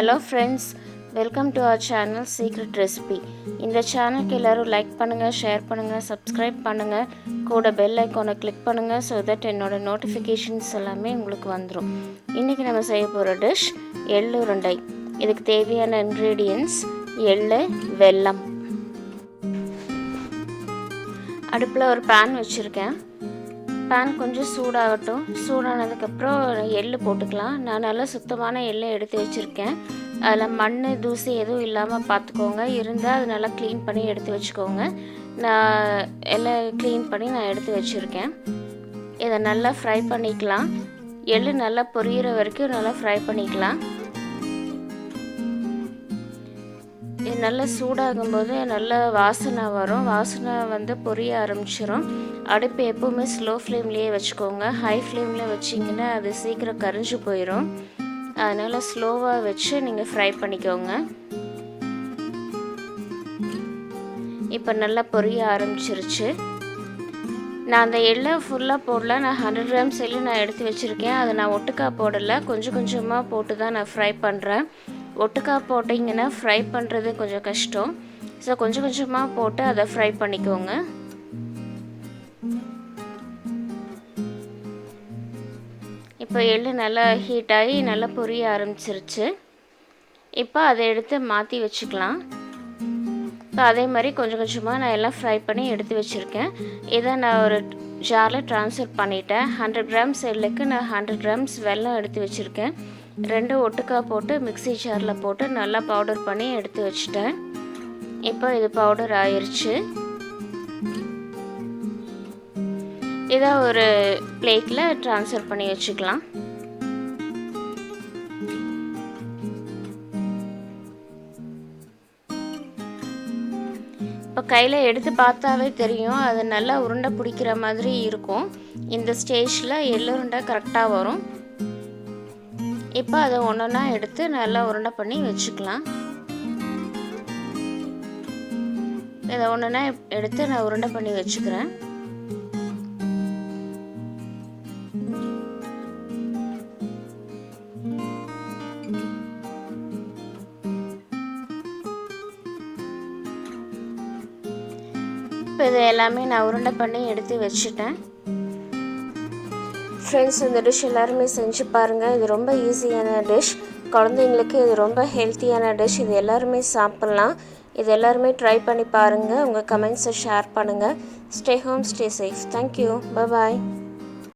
Hello friends, welcome to our channel Secret Recipe. இந்த சேனலுக்கு எல்லாரும் லைக் பண்ணுங்க, ஷேர் பண்ணுங்க, சப்ஸ்கிரைப் பண்ணுங்க, கூட பெல் ஐகானை கிளிக் பண்ணுங்க so that என்னோட நோட்டிஃபிகேஷன்ஸ் எல்லாமே உங்களுக்கு வந்துடும். இன்றைக்கி நம்ம செய்ய போகிற டிஷ் எள்ளு உருண்டை. இதுக்கு தேவையான இன்க்ரீடியன்ட்ஸ் எள்ளு, வெல்லம். அடுப்பில் ஒரு பேன் வச்சுருக்கேன். பேன் கொஞ்சம் சூடாகட்டும். சூடானதுக்கப்புறம் எள்ளு போட்டுக்கலாம். நான் நல்லா சுத்தமான எள்ளை எடுத்து வச்சுருக்கேன். அதில் மண் தூசி எதுவும் இல்லாமல் பார்த்துக்கோங்க. இருந்தால் அது நல்லா க்ளீன் பண்ணி எடுத்து வச்சுக்கோங்க. நான் எல்லாம் க்ளீன் பண்ணி நான் எடுத்து வச்சுருக்கேன். இதை நல்லா ஃப்ரை பண்ணிக்கலாம். எள்ளு நல்லா பொரியிற வரைக்கும் நல்லா ஃப்ரை பண்ணிக்கலாம். இது நல்லா சூடாகும்போது நல்ல வாசனை வரும். வாசனை வந்து பொரிய ஆரம்பிச்சிடும். அடுப்பு எப்போவுமே ஸ்லோ ஃப்ளேம்லேயே வச்சுக்கோங்க. ஹை ஃப்ளேமில் வச்சிங்கன்னா அது சீக்கிரம் கரிஞ்சு போயிடும். அதனால் ஸ்லோவாக வச்சு நீங்கள் ஃப்ரை பண்ணிக்கோங்க. இப்போ நல்லா பொரிய ஆரம்பிச்சிருச்சு. நான் அந்த எள்ளை ஃபுல்லாக போடல. நான் 100 grams எள்ளு நான் எடுத்து வச்சுருக்கேன். அதை நான் ஒட்டுக்கா போடலை, கொஞ்சம் கொஞ்சமாக போட்டு தான் நான் ஃப்ரை பண்ணுறேன். ஒட்டுக்கா போட்டிங்கன்னா ஃப்ரை பண்ணுறது கொஞ்சம் கஷ்டம். ஸோ கொஞ்சம் கொஞ்சமாக போட்டு அதை ஃப்ரை பண்ணிக்கோங்க. இப்போ எள்ளு நல்லா ஹீட் ஆகி நல்லா பொரிய ஆரம்பிச்சிருச்சு. இப்போ அதை எடுத்து மாற்றி வச்சுக்கலாம். இப்போ அதே மாதிரி கொஞ்சம் கொஞ்சமாக நான் எல்லாம் ஃப்ரை பண்ணி எடுத்து வச்சுருக்கேன். இதை நான் ஒரு ஜாரில் ட்ரான்ஸ்ஃபர் பண்ணிட்டேன். 100 grams எள்ளுக்கு நான் 100 grams வெல்லம் எடுத்து வச்சுருக்கேன். 2 ஒட்டுக்கா போட்டு மிக்ஸி ஜாரில் போட்டு நல்லா பவுடர் பண்ணி எடுத்து வச்சுட்டேன். இப்போ இது பவுடர் ஆயிடுச்சு. இதை ஒரு பிளேட்டில் ட்ரான்ஸ்ஃபர் பண்ணி வச்சுக்கலாம். இப்போ கையில் எடுத்து பார்த்தாவே தெரியும், அது நல்லா உருண்டை பிடிக்கிற மாதிரி இருக்கும். இந்த ஸ்டேஜில் எள்ளு உருண்டை கரெக்டாக வரும். இப்போ அதை ஒன்றா எடுத்து நல்லா உருண்டை பண்ணி வச்சுக்கலாம். இதை ஒன்றா எடுத்து நான் உருண்டை பண்ணி வச்சுக்கிறேன். இப்போ இதை எல்லாமே நான் உருண்டை பண்ணி எடுத்து வச்சுட்டேன். ஃப்ரெண்ட்ஸ், இந்த டிஷ் எல்லாருமே செஞ்சு பாருங்கள். இது ரொம்ப ஈஸியான டிஷ். குழந்தைங்களுக்கு இது ரொம்ப ஹெல்த்தியான டிஷ். இது எல்லாருமே சாப்பிட்லாம். இது எல்லாருமே ட்ரை பண்ணி பாருங்கள். உங்கள் கமெண்ட்ஸை ஷேர் பண்ணுங்கள். Stay home, stay safe. Thank you. பாய்.